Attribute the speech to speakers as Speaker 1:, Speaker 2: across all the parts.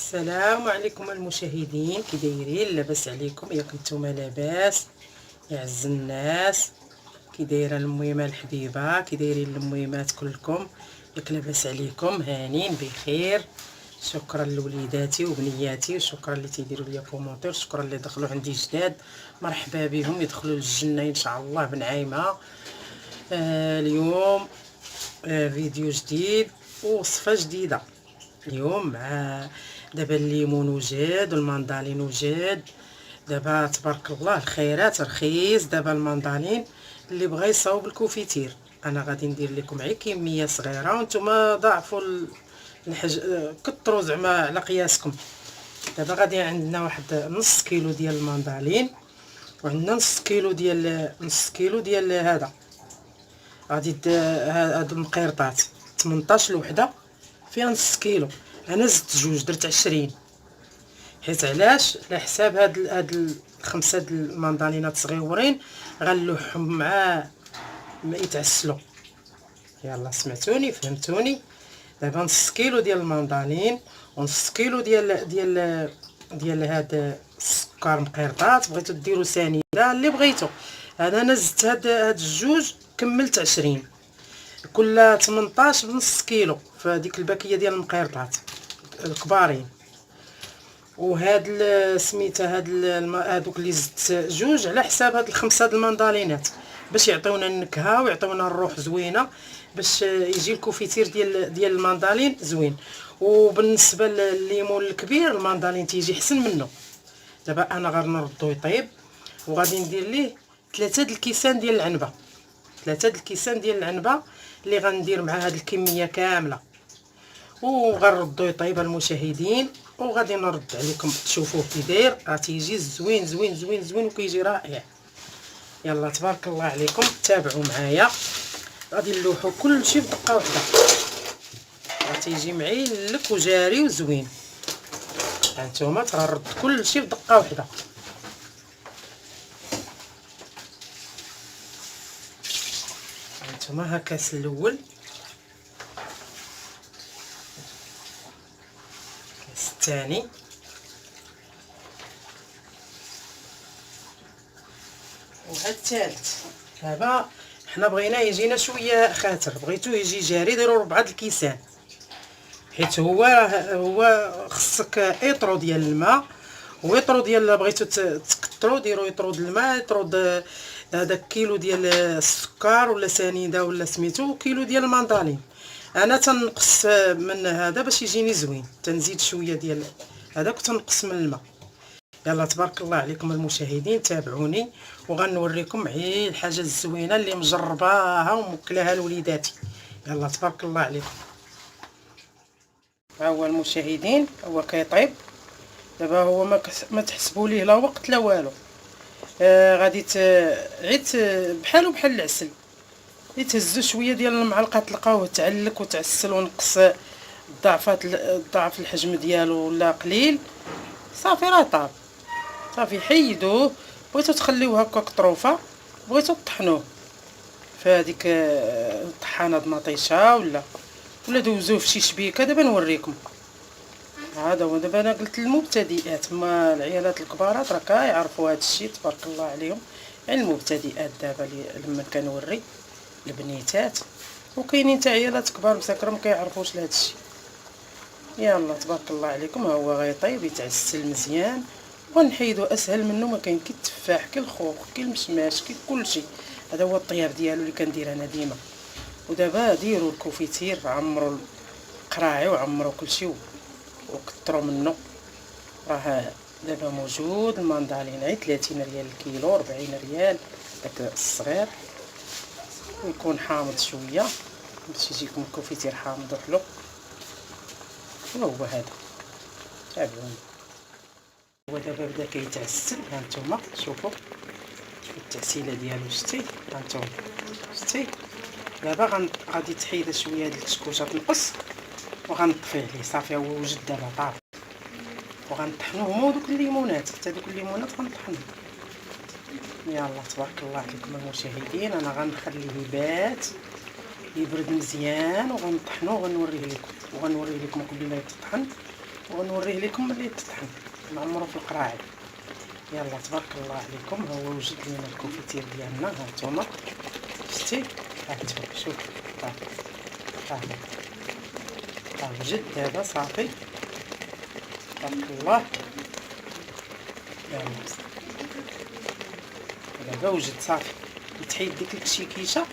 Speaker 1: السلام عليكم المشاهدين، كي دايرين؟ لاباس عليكم؟ ياك نتوما لاباس؟ يعز الناس، كي دايره الميمه الحبيبه؟ كي دايرين الميمات كلكم؟ ياك لاباس عليكم؟ هانين بخير. شكرا لوليداتي وبنياتي، وشكرا اللي تيديروا ليا كومونتير، شكرا اللي دخلوا عندي جداد، مرحبا بهم يدخلوا للجنه ان شاء الله بنعيمه. اليوم فيديو جديد ووصفه جديده. اليوم مع دابا الليمون وجاد والمندالين وجاد. دابا تبارك الله الخيرات رخيص. دابا المندالين اللي بغى يصاوب الكوفيتير انا غادي ندير لكم غير كميه صغيره، وانتم ضاعفوا كثروا زعما على قياسكم. دابا غادي عندنا واحد نص كيلو ديال المندالين، وعندنا نص كيلو ديال هذا. غادي هاد المقيرطات 18 وحده فيها نص كيلو. انا زدت جوج درت 20، حيت علاش؟ على حساب هاد الخمسه د المندالينات صغيورين غنلوحهم مع ما يتعسلوا. يلا سمعتوني فهمتوني. دابا نص كيلو ديال المندالين ونص كيلو ديال هاد السكر مقيرطات. بغيتو ديروا سنيده اللي بغيتو. انا زدت هاد الجوج كملت 20، كل 18 بنص كيلو فهاديك الباكيه ديال المقيرطات الكبارين. وهاد سميتها هادوك اللي زدت جوج على حساب هاد الخمسه د المندالينات، باش يعطيونا النكهه ويعطيونا الروح زوينه، باش يجي الكوفيتير ديال المندالين زوين. وبالنسبه للليمون الكبير المندالين تيجي حسن منه. دابا انا غنردو يطيب، وغادي ندير ليه 3 د الكيسان ديال العنبه. 3 د الكيسان ديال العنبه اللي غندير مع هاد الكميه كامله، وغنردو يطيب المشاهدين، وغادي نرد عليكم تشوفوه كي داير. تيجي زوين زوين زوين زوين وكيجي رائع. يلا تبارك الله عليكم تابعوا معايا. غادي نلوحو كلشي بدقه واحده، تيجي معيلك وجاري وزوين. هانتوما تغرد كلشي بدقه واحده. هانتوما ها كاس الاول، كاس الثاني، وهاد الثالث. دابا حنا بغينا يجينا شويه خاتر، بغيتو يجي جاري ديروا 4 د الكيسان، حيت هو خصك ايطرو ديال الماء ويطرو ديال بغيتو تكثروا ديروا يطرو ديال الماء، يطرو هذاك كيلو ديال السكر ولا سنيده ولا سميتو، كيلو ديال المندالين. انا تنقص من هذا باش يجيني زوين، تنزيد شويه ديال هذاك وتنقص من الماء. يلا تبارك الله عليكم المشاهدين تابعوني، وغنوريكم عيل الحاجه الزوينه اللي مجرباها وموكلاها لوليداتي. يلا تبارك الله عليكم. ها هو المشاهدين هو كيطيب. دابا هو ما تحسبوا ليه لا وقت لا والو. غادي عيت بحال العسل، يتهزوا شويه ديال المعلقه تلقاوه تعلك وتعسل ونقص ضعف الحجم ديالو ولا قليل. صافي راه طاب، صافي حيدوه. بغيتو تخليوه هكا طروفه، بغيتو طحنوه فهاديك طحانه د مطيشه ولا دوزوه في شي شبيكه. دابا نوريكم. هذا هو. دابا انا قلت للمبتدئات، ما العيالات الكبارات راه كيعرفوا هذا الشيء تبارك الله عليهم. يعني المبتدئات دابا لما كنوري البنيتات، وكاينين حتى عيالات كبار مساكره ما كيعرفوش لهذا الشيء. يلا تبارك الله عليكم. ها هو غيطيب يتعسل مزيان، ونحيدو اسهل منه ما كاين. كي التفاح كي الخوخ كي المشماش كي كلشي. هذا هو الطياب ديالو اللي كندير انا ديما. ودابا ديروا الكوفيتير، عمروا القراعي وعمروا كلشي وكثروا منه. راه دابا موجود المندالين غير 30 ريال الكيلو، 40 ريال داك الصغير، ويكون حامض شويه باش يجيكم الكوفيتير حامض وحلو. وهو هذا تابعوني. هو دابا بدا كيتعسل. هانتوما شوفوا التعسيله ديالو. شتي؟ هانتوما شتي؟ دابا غادي تحيد شويه هاد الكشكوشه تنقص، وغنطفي عليه. صافي هو وجد دابا طاف. وغنطحنوه هما دوك الليمونات، حتى دوك الليمونات غنطحنوه. يلا تبارك الله عليكم المشاهدين. انا غنخليه يبرد مزيان وغنطحنوه وغنوريه لكم قبل ما يتطحن. ونوريه لكم ملي تطحن نعمرو في القراعي. يلا تبارك الله عليكم. هو وجد لينا الكوفيتير ديالنا، ها نتوما شتي، ها نتوما شوف، ها وجد دابا صافي تبارك الله. يلا دابا وجد صافي، يتحيد ديك الكشيكيشه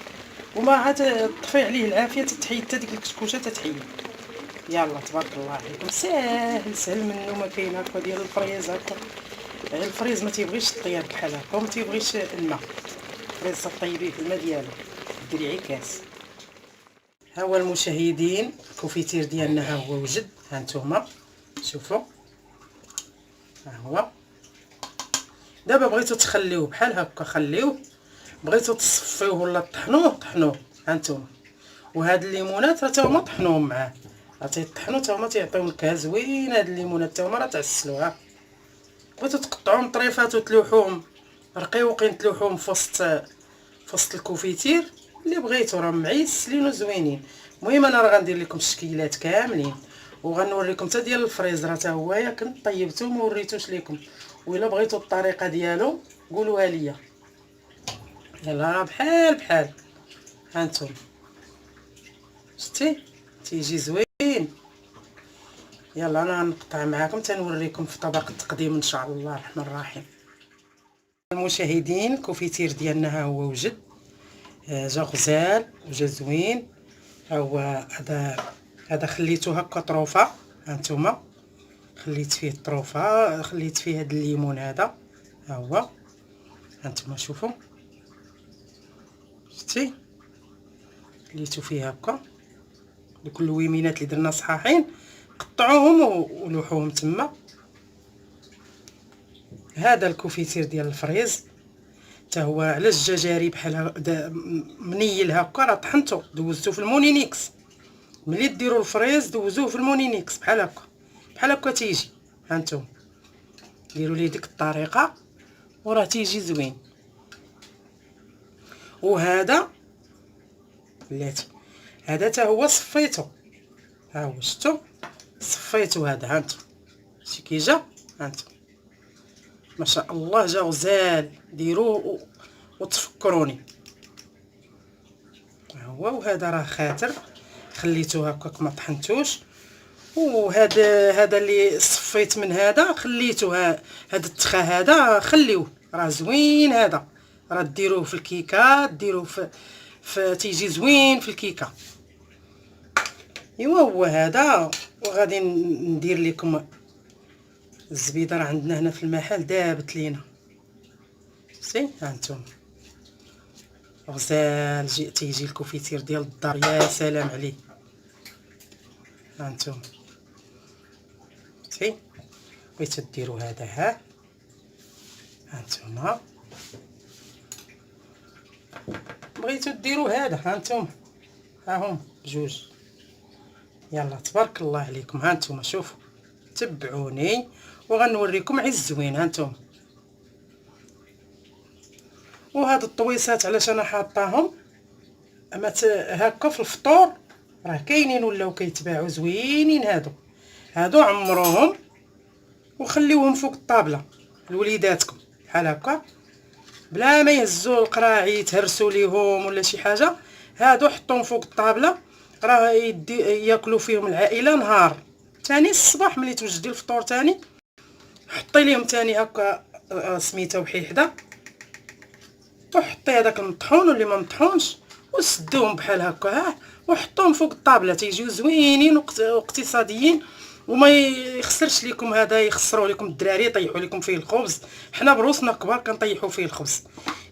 Speaker 1: وما عاد تطفي عليه العافيه، تتحيد حتى ديك الكشكوشه تتحيد. يلا تبارك الله عليكم، سهل منه، ما كاين هكا ديال الفريز هكا. الفريز ما تيبغيش الطياب بحال هكا وما تيبغيش الماء، الفريز طيبيه في الماء ديالو، ديري عكاس. ها هو المشاهدين الكوفيتير ديالنا ها هو وجد، ها نتوما شوفوا ها هو. دابا بغيتو تخليوه بحال هكا خليوه، بغيتو تصفيوه ولا طحنوه ها نتوما. وهاد الليمونات راه تا هما طحنوهم معاه، راه تيطحنوا تا هما تيعطيو نكهه زوينه. هاد الليمونات تا هما راه تعسلوها. بغيتو تقطعوهم طريفات وتلوحوهم رقيقين، تلوحوهم في وسط الكوفيتير اللي بغيتو، راه معيسلين وزوينين. المهم انا راه غندير لكم الشكيلات كاملين وغنوريكم حتى ديال الفريز، راه تا هويا كنت طيبته وما وريتوش لكم، وإلا بغيتو الطريقه ديالو قولوها ليا. يلا راه بحال ها نتوما شتي تيجي زوين. يلا انا غنقطع معاكم تنوريكم في طبق التقديم ان شاء الله الرحمن الرحيم. المشاهدين الكوفيتير ديالنا ها هو وجد، جا غزال وجا زوين. ها هو هذا خليته هكا طروفه، ها نتوما خليت فيه الطروفه، خليت فيه هذا الليمون هذا، ها هو ها نتوما شوفوا شتي خليتو فيه هكا. دوك اللويمينات اللي درنا صحاحين قطعوهم ولوحوهم تما. هذا الكوفيتير ديال الفريز حتى هو على الججاري بحال منيل هكا، راه طحنتو دوزتو في المونينيكس. ملي ديروا الفريز دوزوه في المونينيكس بحال هكا تيجي. ها نتوما ديروا ليه ديك الطريقه وراه تيجي زوين. وهذا بلاتي هذا حتى هو صفيتو، ها هو شفتو صفيتو هذا، ها انتم شتي كي جا، ها انتم ما شاء الله جا غزال. ديروه وتفكروني. ها هو. وهذا راه خاتر خليته هكاك ما طحنتوش. وهذا اللي صفيت من هذا خليته، هذا التخا هذا خليوه راه زوين. هذا راه ديروه في الكيكه، ديروه في تيجي زوين في الكيكه. ايوا هو هذا. وغادي ندير لكم الزبيده، راه عندنا هنا في المحل دابت لينا شتي. ها انتم غزال تيجي الكوفيتير ديال الدار، يا سلام عليه. ها انتم شتي بغيتو ديروا هذا، ها انتم بغيتو ديروا هذا، ها انتم ها هم بجوج. يلا تبارك الله عليكم. ها انتم شوفوا تبعوني وغنوريكم عز زوين. ها انتم وهاد الطويصات علاش انا حاطاهم اما هكا في الفطور راه كاينين ولاو كيتباعوا زوينين. هادو عمروهم وخليوهم فوق الطابله لوليداتكم بحال هكا بلا ما يهزوا القراعي يتهرسوا ليهم ولا شي حاجه. هادو حطوهم فوق الطابله راه ياكلوا فيهم العائله نهار ثاني الصباح. ملي توجدي الفطور ثاني حطي ليهم ثاني هكا سميتو وحيحده، وحطي هذاك المطحون واللي ما مطحونش وسدوهم بحال هكا وحطوهم فوق الطابله تيجيو زوينين واقتصاديين وما يخسرش لكم. هذا يخسروا لكم الدراري يطيحوا لكم فيه الخبز، حنا بروسنا كبار كنطيحوا فيه الخبز.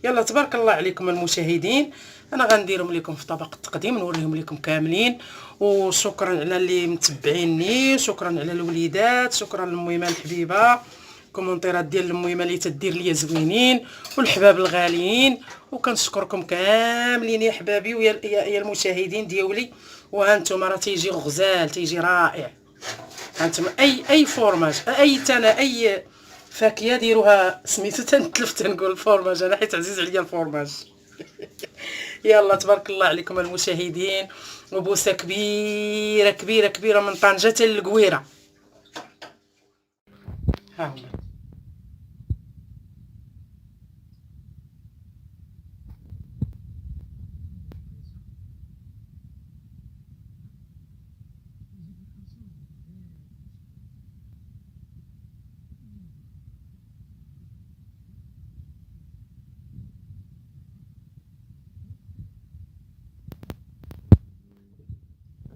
Speaker 1: يلا تبارك الله عليكم المشاهدين. انا غنديرهم لكم في طبق التقديم نوريهم لكم كاملين. وشكرا على اللي متبعيني، شكرا على الوليدات، شكرا للميمه الحبيبه، كومونتيرات ديال الميمه اللي تدير ليا زوينين، والحباب الغاليين. وكنشكركم كاملين يا حبابي ويا المشاهدين ديالي. وها انتم راه تيجي غزال تيجي رائع. هانتم اي فورماج اي فاكهه ديروها سميتو تنتلف تنقول الفورماج انا حيت عزيز عليا الفورماج. يلا تبارك الله عليكم المشاهدين. وبوسه كبيره كبيره كبيره من طنجه حتى للقويره. ها هما.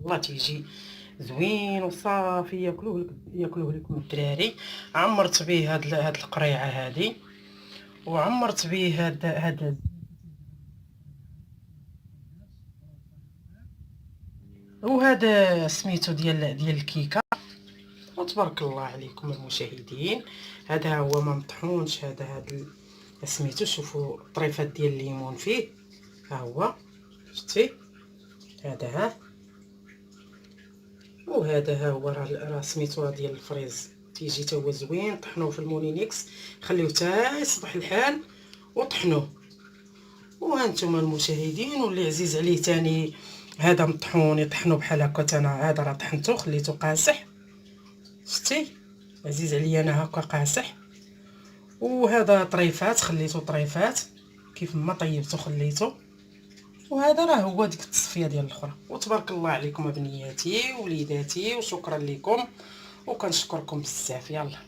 Speaker 1: والله تيجي زوين وصافي، ياكلوه لكم الدراري. عمرت به هاد القريعه هادي، وعمرت به هاد وهذا سميتو ديال الكيكه. وتبارك الله عليكم المشاهدين. هذا هو ما مطحونش، هذا سميتو. شوفوا الطريفات ديال الليمون فيه، ها هو شفتي. هذا ها، وهذا ها هو راه سميتو راه ديال الفريز. تيجي تا هو زوين. طحنوه في المونينيكس، خليوه تا يصبح الحال وطحنوه. وهانتوما المشاهدين، واللي عزيز عليه تاني هذا مطحون يطحنو بحال هكا. انا هذا راه طحنته خليته قاصح، شتي عزيز عليا انا هكا قاصح. وهذا طريفات خليته طريفات كيف ما طيبته خليته. وهذا راه هو ديك التصفيه ديال الاخرى. وتبارك الله عليكم بنياتي وليداتي، وشكرا لكم وكنشكركم بزاف. يلا.